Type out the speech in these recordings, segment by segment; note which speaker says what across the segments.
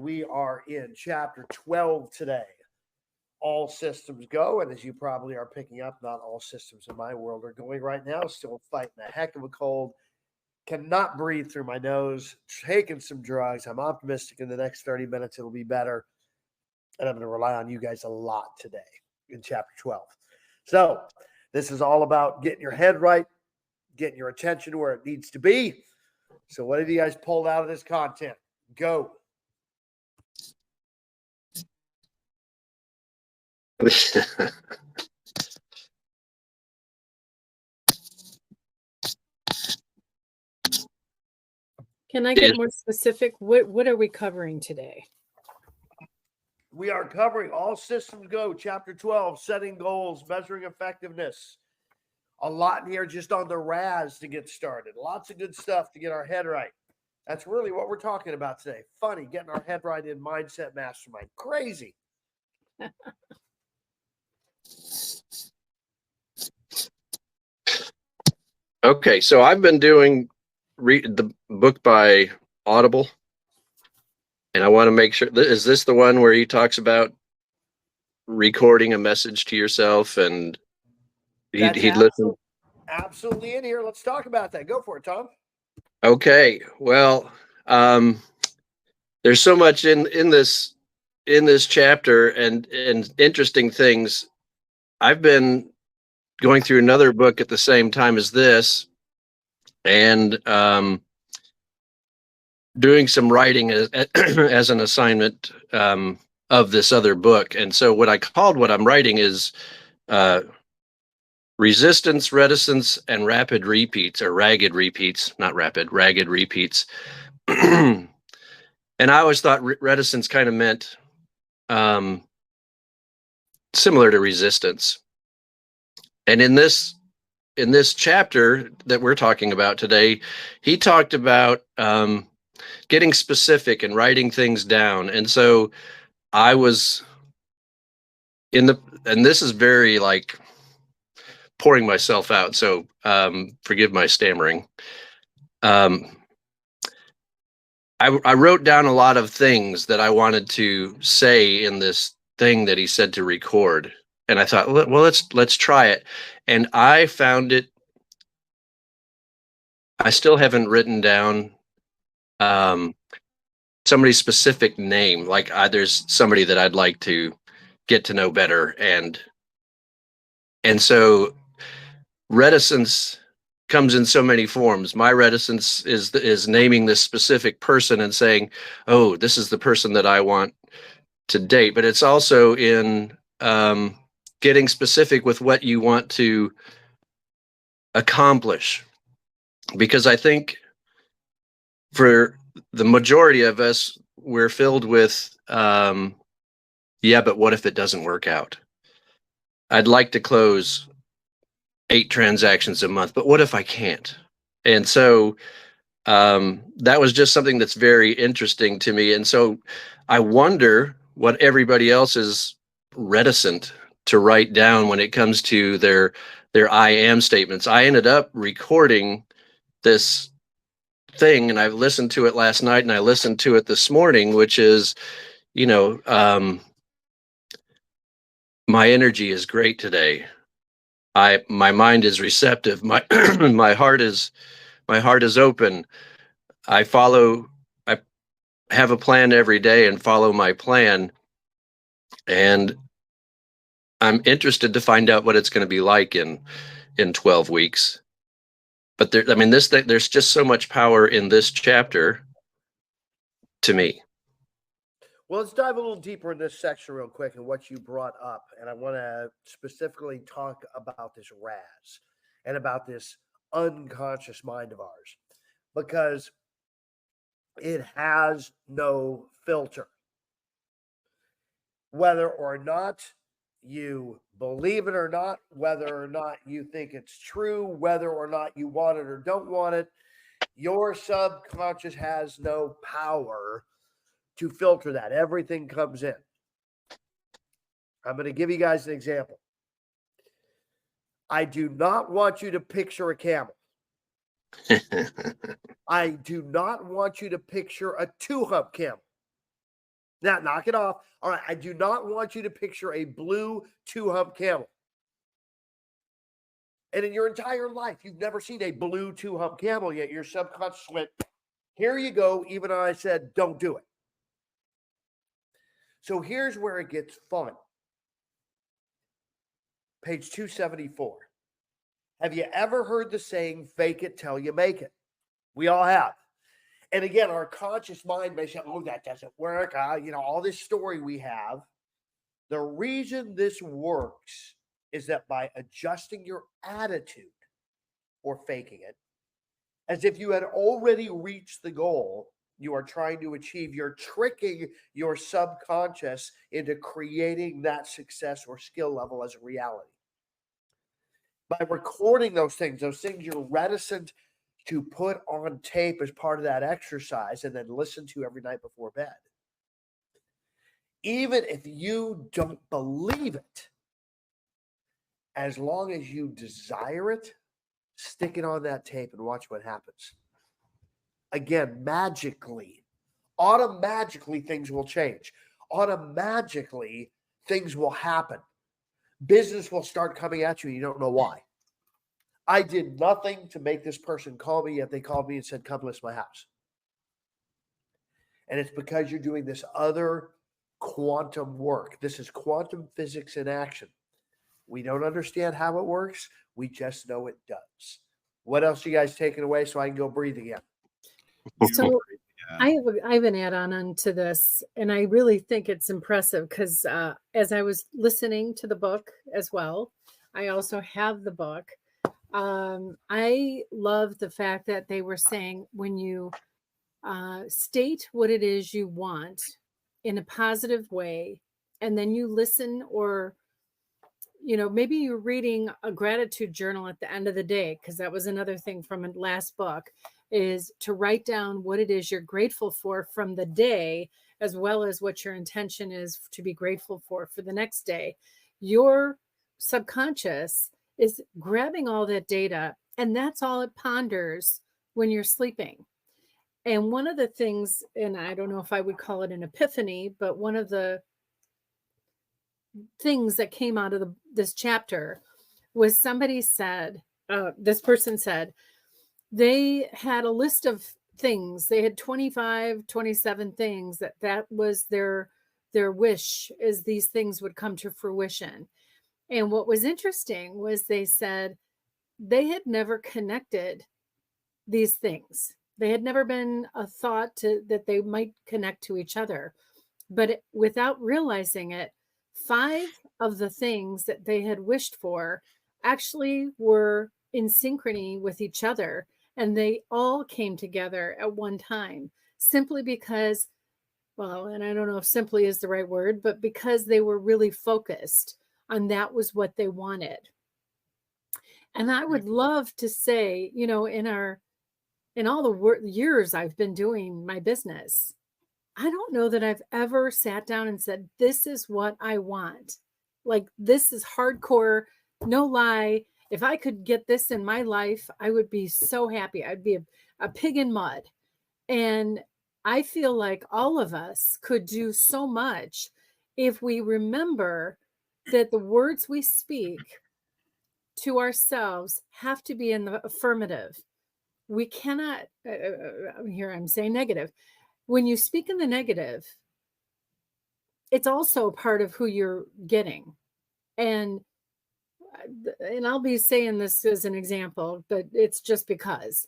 Speaker 1: We are in chapter 12 today. All systems go. And as you probably are picking up, not all systems in my world are going right now. Still fighting a heck of a cold. Cannot breathe through my nose. Taking some drugs. I'm optimistic in the next 30 minutes it'll be better. And I'm going to rely on you guys a lot today in chapter 12. So this is all about getting your head right, getting your attention where it needs to be. So what have you guys pulled out of this content? Go.
Speaker 2: Can I get more specific? What are we covering today?
Speaker 1: We are covering All Systems Go, Chapter 12, Setting Goals, Measuring Effectiveness. A lot in here just on the RAS to get started. Lots of good stuff to get our head right. That's really what we're talking about today. Funny, getting our head right in Mindset Mastermind. Crazy.
Speaker 3: Okay, so I've been doing the book by Audible, and I want to make sure, is this the one where he talks about recording a message to yourself and he'd listen?
Speaker 1: Absolutely in here. Let's talk about that. Go for it, Tom.
Speaker 3: Okay, well, there's so much in this chapter and interesting things. I've been going through another book at the same time as this, and doing some writing as an assignment of this other book. And so what I'm writing is resistance, reticence, and rapid repeats, or ragged repeats, not rapid, ragged repeats. And I always thought reticence kind of meant similar to resistance. And in this chapter that we're talking about today, he talked about getting specific and writing things down. And so I was and this is very like pouring myself out. So forgive my stammering. I wrote down a lot of things that I wanted to say in this thing that he said to record. And I thought, well, let's try it. And I found it. I still haven't written down somebody's specific name. Like there's somebody that I'd like to get to know better. And so reticence comes in so many forms. My reticence is naming this specific person and saying, oh, this is the person that I want to date. But it's also in getting specific with what you want to accomplish. Because I think for the majority of us, we're filled with, yeah, but what if it doesn't work out? I'd like to close 8 transactions a month, but what if I can't? And so that was just something that's very interesting to me. And so I wonder what everybody else is reticent to write down when it comes to their I am statements. I ended up recording this thing, and I listened to it last night and I listened to it this morning, which is, my energy is great today. My mind is receptive. My my heart is open. I have a plan every day and follow my plan. And I'm interested to find out what it's going to be like in 12 weeks. But there's just so much power in this chapter to me.
Speaker 1: Well, let's dive a little deeper in this section real quick and what you brought up. And I want to specifically talk about this RAS and about this unconscious mind of ours, because it has no filter. Whether or not you believe it or not, whether or not you think it's true, whether or not you want it or don't want it, your subconscious has no power to filter that. Everything comes in. I'm going to give you guys an example. I do not want you to picture a camel. I do not want you to picture a 2-hump camel. Now, knock it off. All right, I do not want you to picture a blue two-hump camel. And in your entire life, you've never seen a blue two-hump camel, yet your subconscious went, here you go, even though I said, don't do it. So here's where it gets fun. Page 274. Have you ever heard the saying, fake it till you make it? We all have. And again, our conscious mind may say, oh, that doesn't work. All this story we have. The reason this works is that by adjusting your attitude or faking it, as if you had already reached the goal you are trying to achieve, you're tricking your subconscious into creating that success or skill level as a reality. By recording those things you're reticent to put on tape as part of that exercise and then listen to every night before bed. Even if you don't believe it, as long as you desire it, stick it on that tape and watch what happens. Again, automatically things will change. Automatically things will happen. Business will start coming at you and you don't know why. I did nothing to make this person call me, yet they called me and said, come list my house. And it's because you're doing this other quantum work. This is quantum physics in action. We don't understand how it works. We just know it does. What else you guys taking away so I can go breathe again?
Speaker 2: So I have an add-on to this, and I really think it's impressive because as I was listening to the book as well, I also have the book. I love the fact that they were saying when you state what it is you want in a positive way, and then you listen, or maybe you're reading a gratitude journal at the end of the day, because that was another thing from a last book, is to write down what it is you're grateful for from the day, as well as what your intention is to be grateful for the next day. Your subconscious is grabbing all that data, and that's all it ponders when you're sleeping. And one of the things, and I don't know if I would call it an epiphany, but one of the things that came out of this chapter was somebody said, this person said, they had a list of things. They had 25, 27 things that was their wish, is these things would come to fruition. And what was interesting was they said they had never connected these things. They had never been a thought that they might connect to each other. But without realizing it, 5 of the things that they had wished for actually were in synchrony with each other. And they all came together at one time, simply because, well, and I don't know if simply is the right word, but because they were really focused on that was what they wanted. And I would love to say, in all the years I've been doing my business, I don't know that I've ever sat down and said, this is what I want. Like, this is hardcore, no lie. If I could get this in my life, I would be so happy. I'd be a pig in mud. And I feel like all of us could do so much if we remember that the words we speak to ourselves have to be in the affirmative. We cannot, here I'm saying negative. When you speak in the negative, it's also part of who you're getting. And I'll be saying this as an example, but it's just because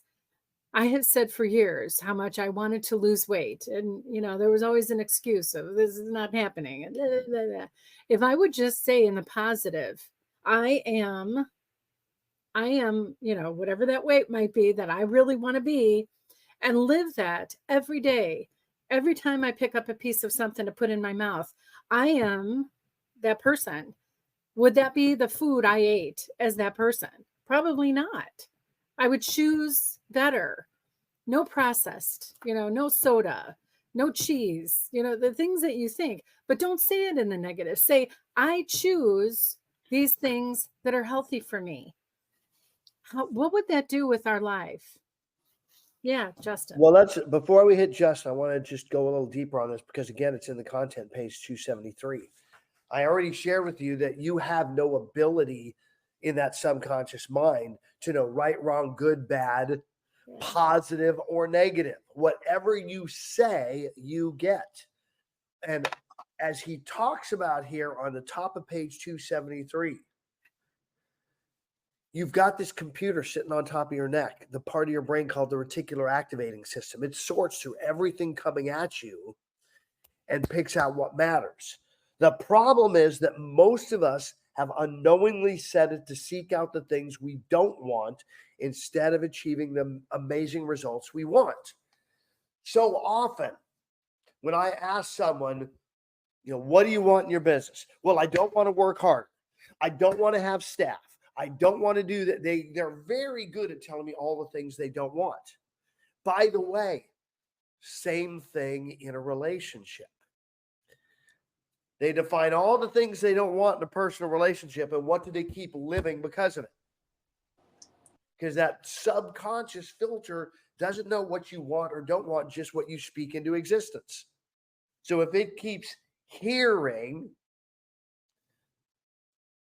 Speaker 2: I have said for years how much I wanted to lose weight. And, there was always an excuse of this is not happening. And blah, blah, blah. If I would just say in the positive, I am, whatever that weight might be that I really want to be, and live that every day. Every time I pick up a piece of something to put in my mouth, I am that person. Would that be the food I ate as that person? Probably not. I would choose better. No processed, no soda, no cheese, the things that you think, but don't say it in the negative. Say, I choose these things that are healthy for me. What would that do with our life? Yeah, Justin.
Speaker 1: Well, before we hit Justin, I want to just go a little deeper on this because, again, it's in the content page 273. I already shared with you that you have no ability in that subconscious mind to know right, wrong, good, bad, positive, or negative. Whatever you say, you get. And as he talks about here on the top of page 273, you've got this computer sitting on top of your neck, the part of your brain called the reticular activating system. It sorts through everything coming at you and picks out what matters. The problem is that most of us have unknowingly set it to seek out the things we don't want instead of achieving the amazing results we want. So often, when I ask someone, what do you want in your business? Well, I don't want to work hard. I don't want to have staff. I don't want to do that. They're very good at telling me all the things they don't want. By the way, same thing in a relationship. They define all the things they don't want in a personal relationship, and what do they keep living because of it? Because that subconscious filter doesn't know what you want or don't want, just what you speak into existence. So if it keeps hearing,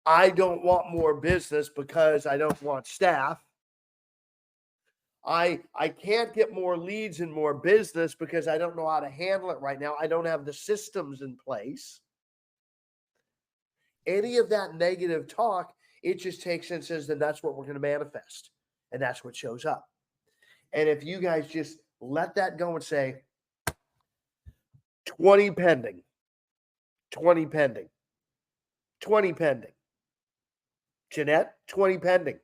Speaker 1: I don't want more business because I don't want staff. I can't get more leads and more business because I don't know how to handle it right now. I don't have the systems in place. Any of that negative talk, it just takes and says, then that's what we're going to manifest. And that's what shows up. And if you guys just let that go and say, 20 pending, 20 pending, 20 pending. Jeanette, 20 pending,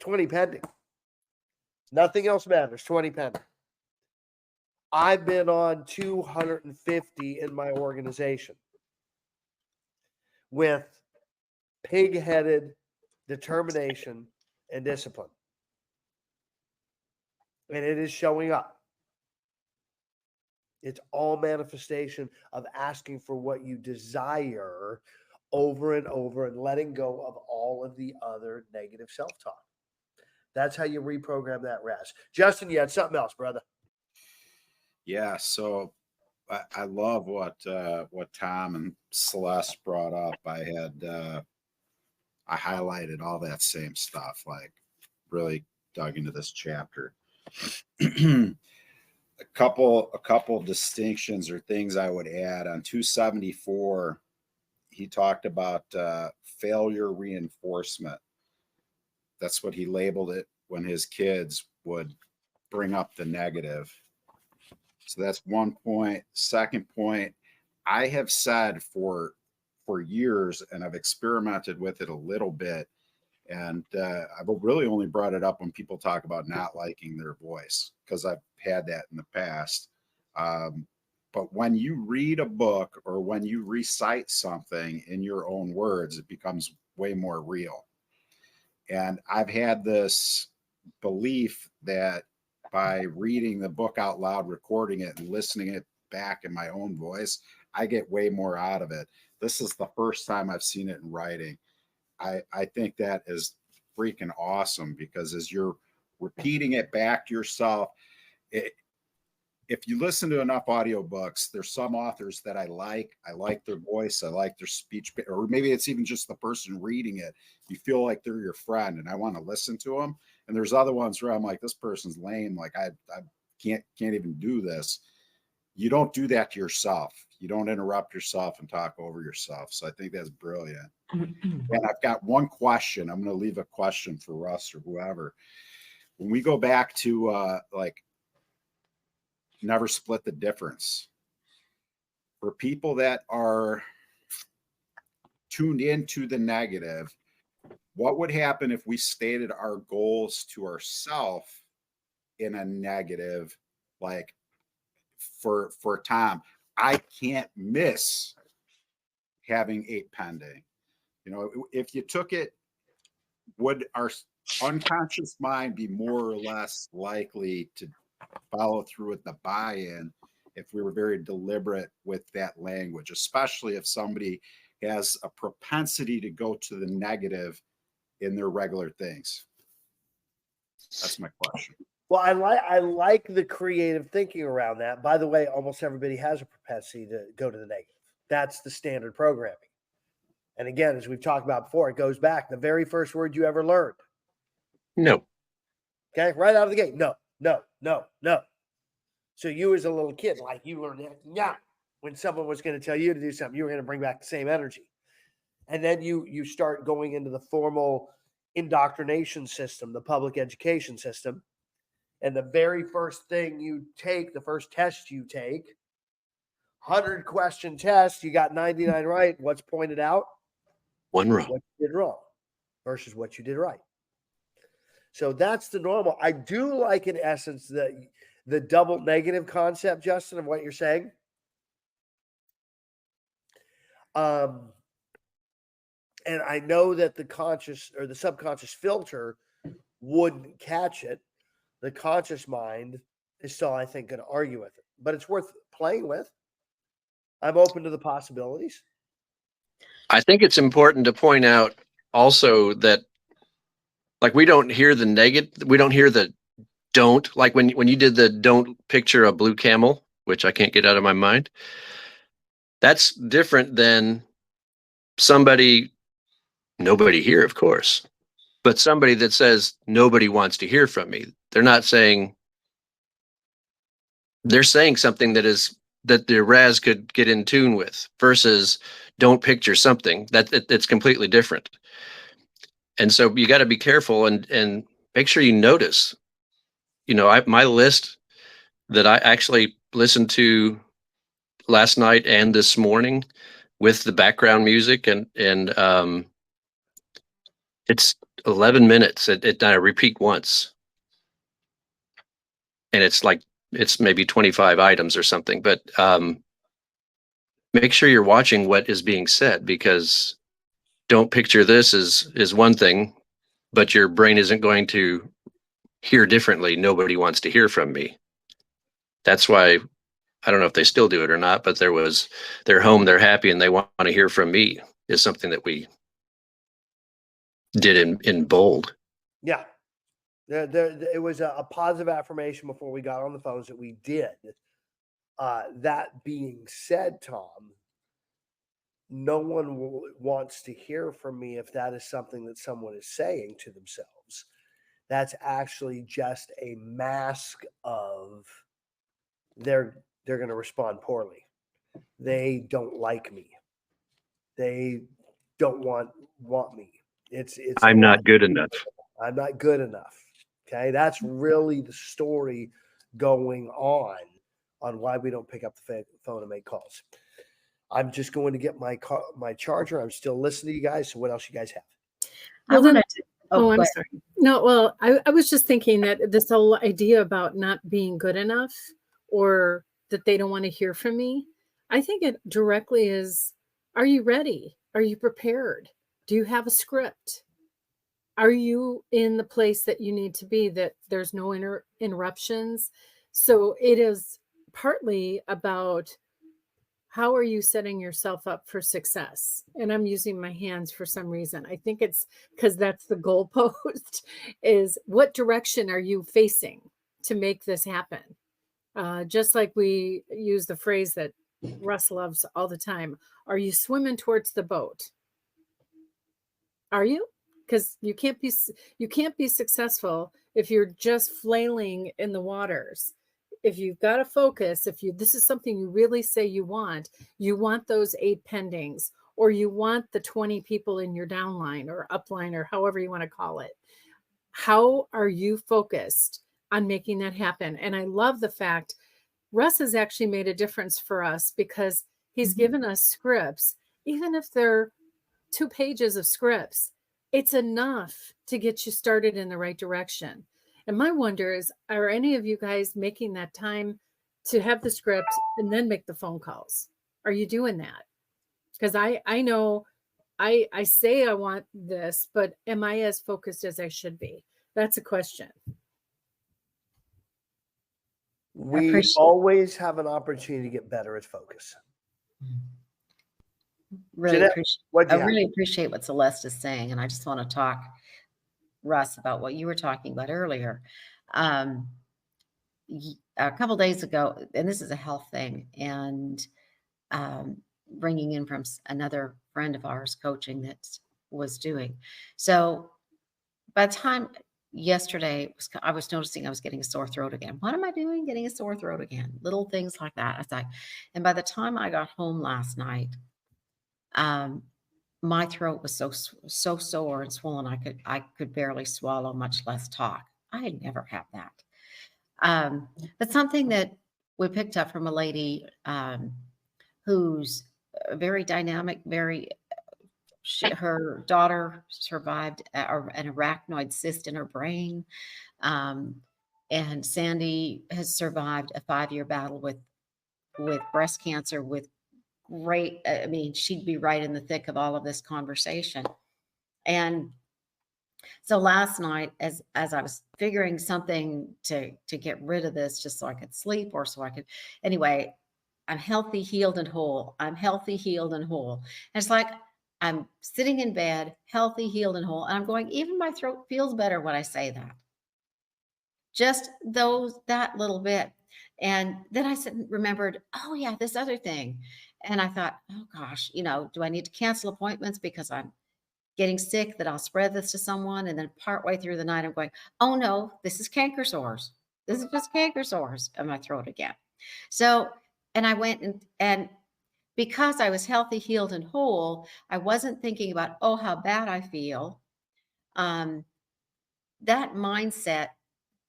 Speaker 1: 20 pending. Nothing else matters, 20 pending. I've been on 250 in my organization with pig-headed determination and discipline. And it is showing up. It's all manifestation of asking for what you desire over and over and letting go of all of the other negative self-talk. That's how you reprogram that RAS. Justin, you had something else, brother.
Speaker 4: Yeah, so I love what Tom and Celeste brought up. I highlighted all that same stuff, like really dug into this chapter. A couple distinctions or things I would add on 274. He talked about failure reinforcement. That's what he labeled it when his kids would bring up the negative. So that's one point. Second point, I have said for years, and I've experimented with it a little bit, and I've really only brought it up when people talk about not liking their voice, because I've had that in the past. But when you read a book or when you recite something in your own words, it becomes way more real. And I've had this belief that by reading the book out loud, recording it, and listening it back in my own voice, I get way more out of it. This is the first time I've seen it in writing. I think that is freaking awesome, because as you're repeating it back to yourself, if you listen to enough audiobooks, there's some authors that I like their voice, I like their speech, or maybe it's even just the person reading it. You feel like they're your friend and I want to listen to them. And there's other ones where I'm like, this person's lame. Like I can't even do this. You don't do that to yourself. You don't interrupt yourself and talk over yourself. So I think that's brilliant. And I've got one question. I'm going to leave a question for Russ or whoever. When we go back to like never split the difference, for people that are tuned into the negative, what would happen if we stated our goals to ourselves in a negative, like for Tom, I can't miss having 8 pending. You know, if you took it, would our unconscious mind be more or less likely to follow through with the buy-in if we were very deliberate with that language, especially if somebody has a propensity to go to the negative in their regular things? That's my question.
Speaker 1: Well, I like the creative thinking around that. By the way, almost everybody has a propensity to go to the negative. That's the standard programming. And again, as we've talked about before, it goes back the very first word you ever learned.
Speaker 3: No.
Speaker 1: Okay, right out of the gate. No, no, no, no. So you as a little kid, like you learned that, yeah. When someone was going to tell you to do something, you were going to bring back the same energy. And then you start going into the formal indoctrination system, the public education system. And the very first thing you take, the first test you take, 100-question test, you got 99 right. What's pointed out?
Speaker 3: One wrong.
Speaker 1: What you did wrong versus what you did right. So that's the normal. I do like, in essence, the double negative concept, Justin, of what you're saying. And I know that the conscious or the subconscious filter wouldn't catch it. The conscious mind is still, I think, going to argue with it, but it's worth playing with. I'm open to the possibilities.
Speaker 3: I think it's important to point out also that, like, we don't hear the negative. We don't hear the don't. Like when you did the don't picture a blue camel, which I can't get out of my mind. That's different than somebody, nobody here, of course, but somebody that says nobody wants to hear from me. They're not saying, they're saying something that the Raz could get in tune with, versus don't picture something it's completely different. And so you got to be careful and make sure you notice, my list that I actually listened to last night and this morning with the background music and it's 11 minutes. I repeat once. And it's maybe 25 items or something, but make sure you're watching what is being said, because don't picture this is one thing, but your brain isn't going to hear differently. Nobody wants to hear from me. That's why, I don't know if they still do it or not, but they're home, they're happy, and they want to hear from me is something that we did in bold.
Speaker 1: Yeah. It was a positive affirmation before we got on the phones that we did. That being said, Tom, no one wants to hear from me if that is something that someone is saying to themselves. That's actually just a mask of they're going to respond poorly. They don't like me. They don't want me. It's
Speaker 3: I'm not good enough.
Speaker 1: I'm not good enough. Okay, that's really the story going on why we don't pick up the phone and make calls. I'm just going to get my charger. I'm still listening to you guys. So what else you guys have?
Speaker 2: Well, I'm sorry. No, well, I was just thinking that this whole idea about not being good enough or that they don't want to hear from me, I think it directly is, are you ready? Are you prepared? Do you have a script? Are you in the place that you need to be, that there's no interruptions? So it is partly about how are you setting yourself up for success? And I'm using my hands for some reason. I think it's because that's the goalpost is what direction are you facing to make this happen? Just like we use the phrase that Russ loves all the time. Are you swimming towards the boat? Are you? Because you can't be successful if you're just flailing in the waters. If you've got to focus, this is something you really say you want those 8 pendings, or you want the 20 people in your downline or upline, or however you want to call it. How are you focused on making that happen? And I love the fact Russ has actually made a difference for us, because he's given us scripts, even if they're 2 pages of scripts. It's enough to get you started in the right direction. And my wonder is, are any of you guys making that time to have the script and then make the phone calls? Are you doing that? Because I know I say I want this, but am I as focused as I should be? That's a question.
Speaker 1: We always have an opportunity to get better at focus.
Speaker 5: Really
Speaker 1: Jeanette,
Speaker 5: really appreciate what Celeste is saying. And I just want to talk, Russ, about what you were talking about earlier. a couple days ago, and this is a health thing, and bringing in from another friend of ours coaching that was doing. So by the time yesterday, I was noticing I was getting a sore throat again. What am I doing? Getting a sore throat again. Little things like that. I thought, and by the time I got home last night, my throat was so sore and swollen. I could barely swallow, much less talk. I never had that. But something that we picked up from a lady who's very dynamic, her daughter survived an arachnoid cyst in her brain. And Sandy has survived a 5-year battle with breast cancer with great, I mean, she'd be right in the thick of all of this conversation. And so last night, as I was figuring something to get rid of this, just so I could sleep or so I could, anyway, I'm healthy, healed, and whole. I'm healthy, healed, and whole. And it's like I'm sitting in bed, healthy, healed, and whole. And I'm going, even my throat feels better when I say that. Just that little bit. And then I remembered, oh yeah, this other thing. And I thought, oh gosh, do I need to cancel appointments because I'm getting sick, that I'll spread this to someone? And then partway through the night, I'm going, oh no, this is canker sores. This is just canker sores in my throat again. So, and I went and because I was healthy, healed, and whole, I wasn't thinking about, oh, how bad I feel. That mindset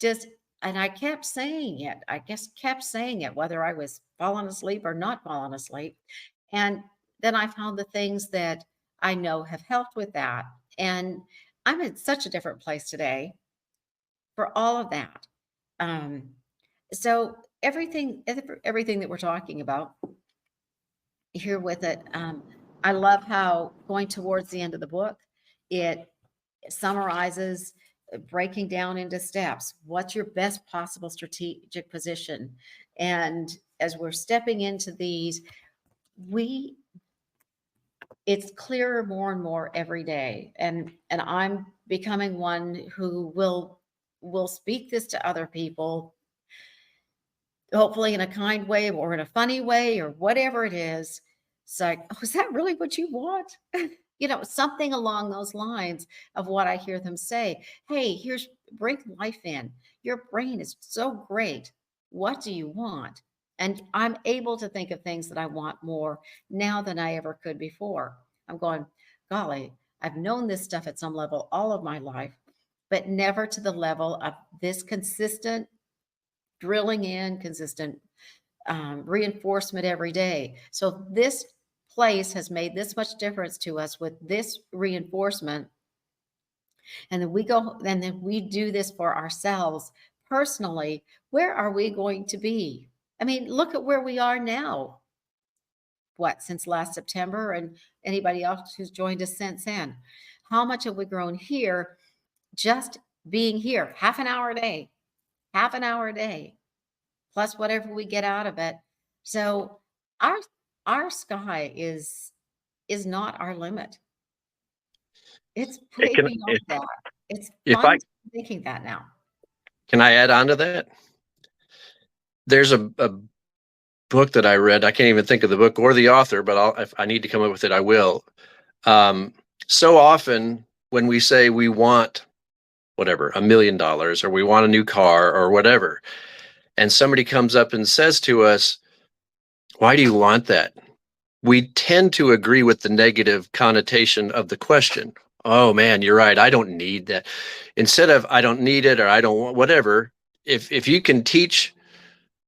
Speaker 5: just, and I kept saying it, whether I was falling asleep or not falling asleep. And then I found the things that I know have helped with that. And I'm in such a different place today for all of that. So everything that we're talking about here with it, I love how going towards the end of the book, it summarizes, breaking down into steps. What's your best possible strategic position? And as we're stepping into these, it's clearer more and more every day. And I'm becoming one who will speak this to other people, hopefully in a kind way or in a funny way or whatever it is. It's like, oh, is that really what you want? Something along those lines of what I hear them say. Hey, bring life in. Your brain is so great. What do you want? And I'm able to think of things that I want more now than I ever could before. I'm going, golly, I've known this stuff at some level all of my life, but never to the level of this consistent drilling in, consistent reinforcement every day. So this place has made this much difference to us with this reinforcement. And then we do this for ourselves personally. Where are we going to be? I mean, look at where we are now. Since last September, and anybody else who's joined us since then. How much have we grown here just being here? Half an hour a day, plus whatever we get out of it. So our sky is not our limit. It's way beyond that. It's fun thinking that now.
Speaker 3: Can I add on to that? There's a book that I read. I can't even think of the book or the author, but if I need to come up with it, I will. So often when we say we want whatever, $1 million, or we want a new car or whatever, and somebody comes up and says to us, why do you want that? We tend to agree with the negative connotation of the question. Oh man, you're right. I don't need that. Instead of I don't need it or I don't want whatever, if you can teach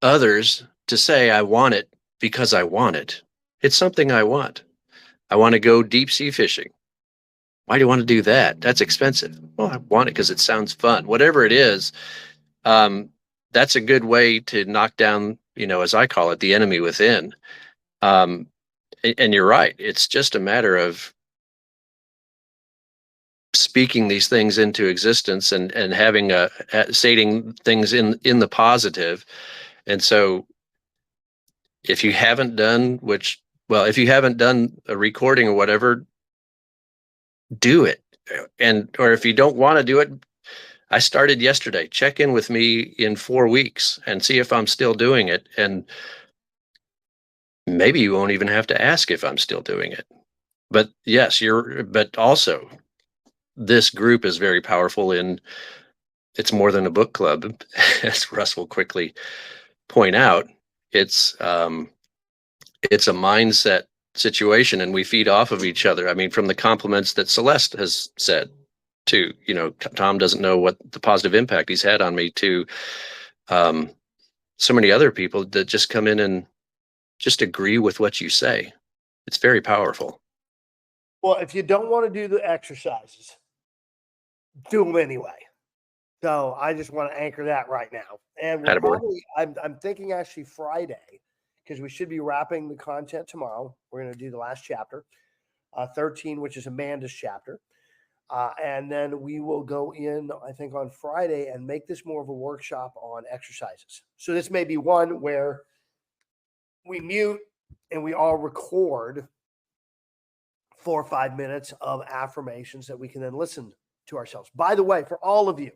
Speaker 3: others to say I want it because I want it, it's something I want. I want to go deep sea fishing. Why do you want to do that? That's expensive. Well, I want it because it sounds fun. Whatever it is, that's a good way to knock down, as I call it, the enemy within. And you're right. It's just a matter of speaking these things into existence and having stating things in the positive. And so if you haven't done a recording or whatever, do it. Or if you don't want to do it, I started yesterday. Check in with me in 4 weeks and see if I'm still doing it. And maybe you won't even have to ask if I'm still doing it. But yes, but also this group is very powerful it's more than a book club, as Russ will quickly point out. It's a mindset situation, and we feed off of each other. I mean, from the compliments that Celeste has said to, Tom doesn't know what the positive impact he's had on me, to so many other people that just come in and just agree with what you say. It's very powerful.
Speaker 1: Well, if you don't want to do the exercises, do them anyway. So I just want to anchor that right now. And we're probably, I'm thinking actually Friday, because we should be wrapping the content tomorrow. We're going to do the last chapter, 13, which is Amanda's chapter. And then we will go in, I think, on Friday and make this more of a workshop on exercises. So this may be one where we mute and we all record 4 or 5 minutes of affirmations that we can then listen to ourselves. By the way, for all of you,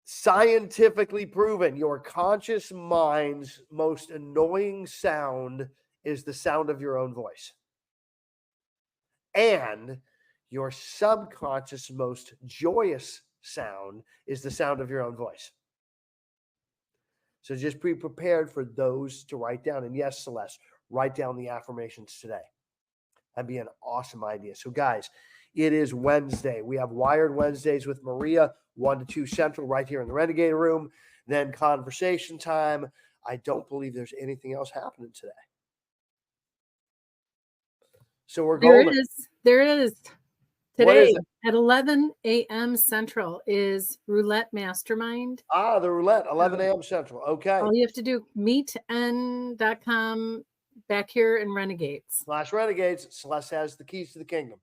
Speaker 1: scientifically proven, your conscious mind's most annoying sound is the sound of your own voice. And your subconscious most joyous sound is the sound of your own voice. So just be prepared for those to write down. And yes, Celeste, write down the affirmations today. That'd be an awesome idea. So guys, it is Wednesday. We have Wired Wednesdays with Maria, 1 to 2 Central, right here in the Renegade Room. Then conversation time. I don't believe there's anything else happening today. So we're golden.
Speaker 2: There is.
Speaker 1: What
Speaker 2: Today
Speaker 1: is it?
Speaker 2: at 11 a.m. Central is Roulette Mastermind.
Speaker 1: The roulette, 11 a.m. Central. Okay.
Speaker 2: All you have to do, meetn.com back here in Renegades.
Speaker 1: /Renegades. Celeste has the keys to the kingdom.